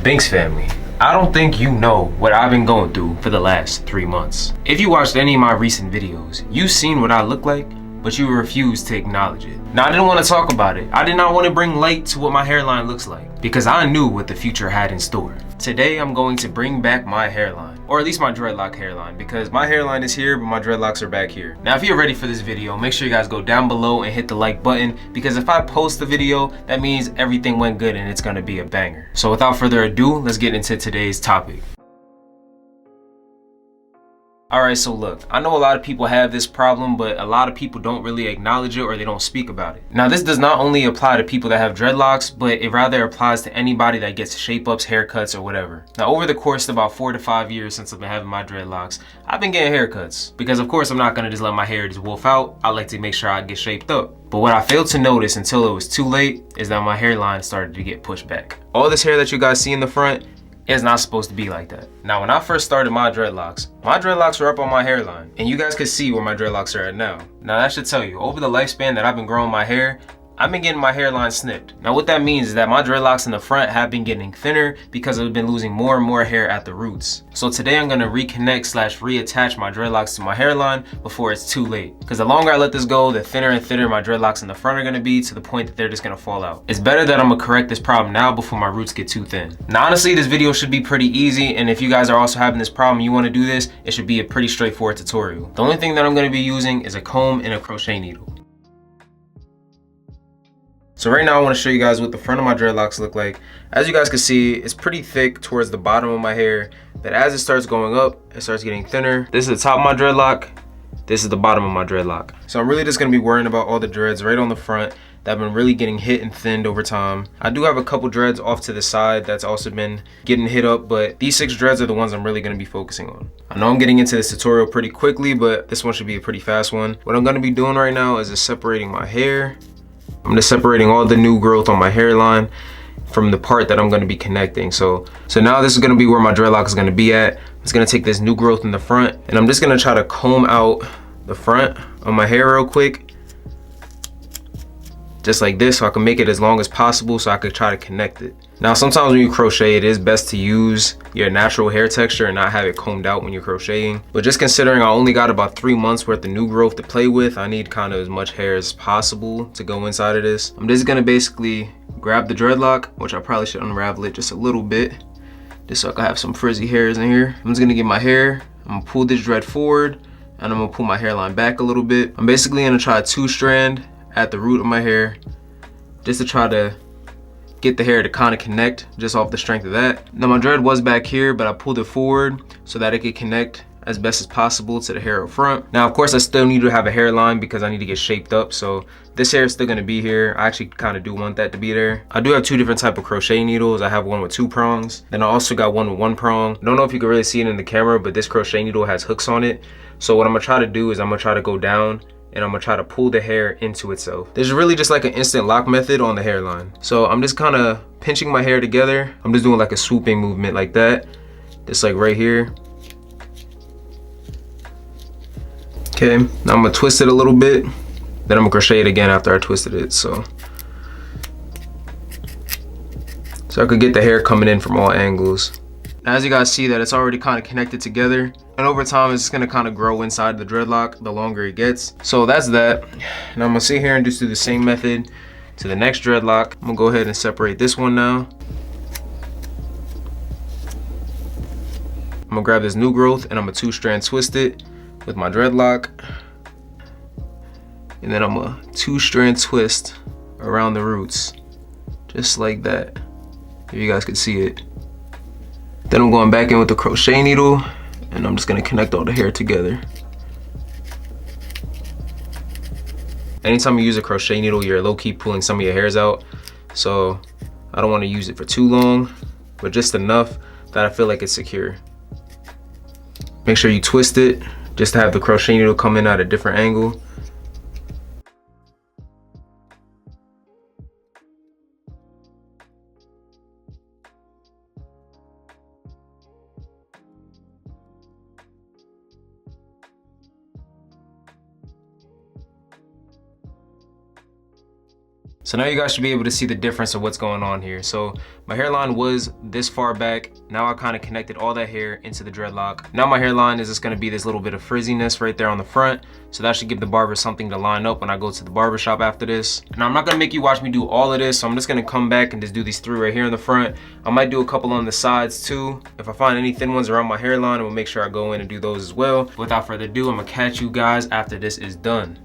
Binx family, I don't think you know what I've been going through for the last 3 months. If you watched any of my recent videos, you've seen what I look like, but you refused to acknowledge it. Now, I didn't want to talk about it. I did not want to bring light to what my hairline looks like because I knew what the future had in store. Today, I'm going to bring back my hairline, or at least my dreadlock hairline, because my hairline is here, but my dreadlocks are back here. Now, if you're ready for this video, make sure you guys go down below and hit the like button, because if I post the video, that means everything went good and it's gonna be a banger. So without further ado, let's get into today's topic. Alright, so look, I know a lot of people have this problem, but a lot of people don't really acknowledge it or they don't speak about it. Now, this does not only apply to people that have dreadlocks, but it rather applies to anybody that gets shape-ups, haircuts, or whatever. Now, over the course of about 4 to 5 years since I've been having my dreadlocks, I've been getting haircuts. Because of course, I'm not gonna just let my hair just wolf out. I like to make sure I get shaped up. But what I failed to notice until it was too late is that my hairline started to get pushed back. All this hair that you guys see in the front, it's not supposed to be like that. Now, when I first started my dreadlocks were up on my hairline, and you guys could see where my dreadlocks are at now. Now, that should tell you, over the lifespan that I've been growing my hair, I've been getting my hairline snipped. Now, what that means is that my dreadlocks in the front have been getting thinner because I've been losing more and more hair at the roots. So today I'm gonna reconnect / reattach my dreadlocks to my hairline before it's too late. Because the longer I let this go, the thinner and thinner my dreadlocks in the front are gonna be, to the point that they're just gonna fall out. It's better that I'm gonna correct this problem now before my roots get too thin. Now, honestly, this video should be pretty easy, and if you guys are also having this problem and you wanna do this, it should be a pretty straightforward tutorial. The only thing that I'm gonna be using is a comb and a crochet needle. So right now I want to show you guys what the front of my dreadlocks look like. As you guys can see, it's pretty thick towards the bottom of my hair, but as it starts going up, it starts getting thinner. This is the top of my dreadlock. This is the bottom of my dreadlock. So I'm really just going to be worrying about all the dreads right on the front that have been really getting hit and thinned over time. I do have a couple dreads off to the side that's also been getting hit up, but these 6 dreads are the ones I'm really going to be focusing on. I know I'm getting into this tutorial pretty quickly, but this one should be a pretty fast one. What I'm going to be doing right now is just separating my hair. I'm just separating all the new growth on my hairline from the part that I'm going to be connecting. So now this is going to be where my dreadlock is going to be at. It's going to take this new growth in the front, and I'm just going to try to comb out the front of my hair real quick, just like this, so I can make it as long as possible so I could try to connect it. Now, sometimes when you crochet, it is best to use your natural hair texture and not have it combed out when you're crocheting. But just considering I only got about 3 months worth of new growth to play with, I need kind of as much hair as possible to go inside of this. I'm just gonna basically grab the dreadlock, which I probably should unravel it just a little bit, just so I can have some frizzy hairs in here. I'm just gonna get my hair, I'm gonna pull this dread forward, and I'm gonna pull my hairline back a little bit. I'm basically gonna try a 2-strand at the root of my hair, just to try to get the hair to kind of connect just off the strength of that. Now, my dread was back here, but I pulled it forward so that it could connect as best as possible to the hair up front. Now, of course, I still need to have a hairline because I need to get shaped up, so this hair is still gonna be here. I actually kind of do want that to be there. I do have 2 different types of crochet needles. I have one with 2 prongs, then I also got one with 1 prong. I don't know if you can really see it in the camera, but this crochet needle has hooks on it. So what I'm gonna try to do is I'm gonna try to go down and I'm gonna try to pull the hair into itself. This is really just like an instant lock method on the hairline. So I'm just kind of pinching my hair together. I'm just doing like a swooping movement like that, just like right here. Okay, now I'm gonna twist it a little bit, then I'm gonna crochet it again after I twisted it. So I could get the hair coming in from all angles. Now, as you guys see that it's already kind of connected together, and over time it's just gonna kind of grow inside the dreadlock the longer it gets. So that's that. Now I'm gonna sit here and just do the same method to the next dreadlock. I'm gonna go ahead and separate this one now. I'm gonna grab this new growth and I'm gonna 2-strand twist it with my dreadlock, and then I'm gonna 2-strand twist around the roots, just like that, if you guys can see it. Then I'm going back in with the crochet needle, and I'm just gonna connect all the hair together. Anytime you use a crochet needle, you're low-key pulling some of your hairs out. So I don't wanna use it for too long, but just enough that I feel like it's secure. Make sure you twist it, just to have the crochet needle come in at a different angle. So now you guys should be able to see the difference of what's going on here. So my hairline was this far back. Now I kind of connected all that hair into the dreadlock. Now my hairline is just gonna be this little bit of frizziness right there on the front. So that should give the barber something to line up when I go to the barber shop after this. Now I'm not gonna make you watch me do all of this. So I'm just gonna come back and just do these 3 right here in the front. I might do a couple on the sides too. If I find any thin ones around my hairline, I will make sure I go in and do those as well. Without further ado, I'm gonna catch you guys after this is done.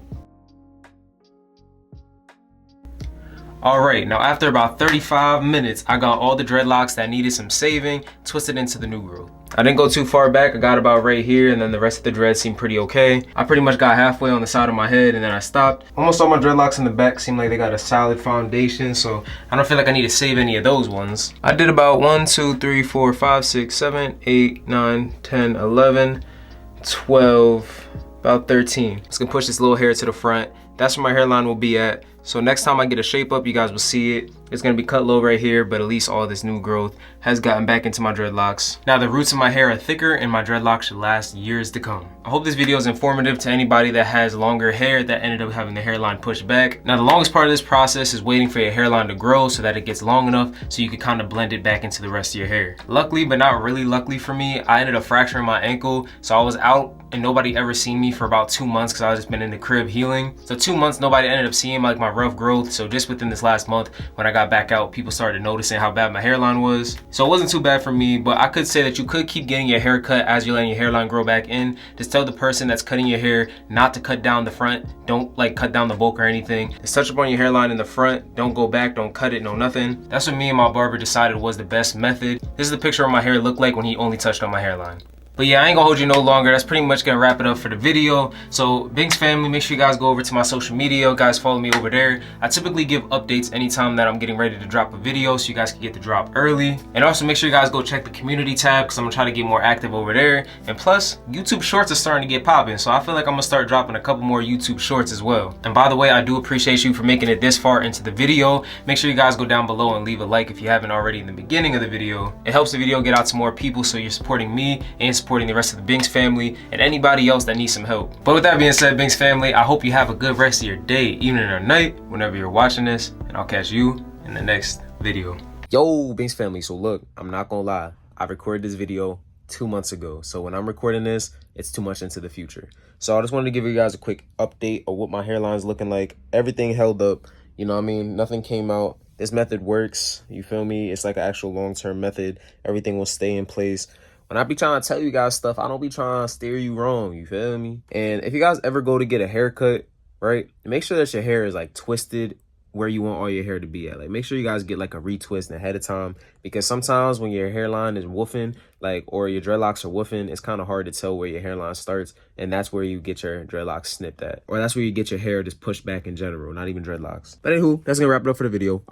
Alright, now after about 35 minutes, I got all the dreadlocks that needed some saving twisted into the new growth. I didn't go too far back. I got about right here, and then the rest of the dreads seemed pretty okay. I pretty much got halfway on the side of my head, and then I stopped. Almost all my dreadlocks in the back seem like they got a solid foundation, so I don't feel like I need to save any of those ones. I did about 1, 2, 3, 4, 5, 6, 7, 8, 9, 10, 11, 12, about 13. Just gonna push this little hair to the front. That's where my hairline will be at. So next time I get a shape up, you guys will see it. It's gonna be cut low right here, but at least all this new growth has gotten back into my dreadlocks. Now the roots of my hair are thicker and my dreadlocks should last years to come. I hope this video is informative to anybody that has longer hair that ended up having the hairline pushed back. Now the longest part of this process is waiting for your hairline to grow so that it gets long enough so you can kind of blend it back into the rest of your hair. Luckily, but not really luckily for me, I ended up fracturing my ankle. So I was out and nobody ever seen me for about 2 months because I just been in the crib healing. So 2 months, nobody ended up seeing like my rough growth. So just within this last month, when I got back out, people started noticing how bad my hairline was. So it wasn't too bad for me, but I could say that you could keep getting your hair cut as you're letting your hairline grow back in. Just tell the person that's cutting your hair not to cut down the front. Don't like cut down the bulk or anything. Just touch up on your hairline in the front. Don't go back, don't cut it, no nothing. That's what me and my barber decided was the best method. This is the picture of my hair looked like when he only touched on my hairline. But yeah, I ain't gonna hold you no longer. That's pretty much gonna wrap it up for the video. So Binx family, make sure you guys go over to my social media. Guys, follow me over there. I typically give updates anytime that I'm getting ready to drop a video so you guys can get the drop early. And also make sure you guys go check the community tab because I'm gonna try to get more active over there. And plus, YouTube shorts are starting to get popping. So I feel like I'm gonna start dropping a couple more YouTube shorts as well. And by the way, I do appreciate you for making it this far into the video. Make sure you guys go down below and leave a like if you haven't already in the beginning of the video. It helps the video get out to more people so you're supporting me and supporting the rest of the Binx family and anybody else that needs some help. But with that being said, Binx family, I hope you have a good rest of your day, evening, or night, whenever you're watching this, and I'll catch you in the next video. Yo, Binx family, so look, I'm not gonna lie. I recorded this video 2 months ago. So when I'm recording this, it's too much into the future. So I just wanted to give you guys a quick update of what my hairline's looking like. Everything held up, you know what I mean? Nothing came out. This method works, you feel me? It's like an actual long-term method. Everything will stay in place. When I be trying to tell you guys stuff, I don't be trying to steer you wrong, you feel me? And if you guys ever go to get a haircut, right, make sure that your hair is like twisted where you want all your hair to be at. Like make sure you guys get like a retwist ahead of time, because sometimes when your hairline is woofing, like, or your dreadlocks are woofing, it's kind of hard to tell where your hairline starts, and that's where you get your dreadlocks snipped at, or that's where you get your hair just pushed back in general, not even dreadlocks. But anywho, that's gonna wrap it up for the video.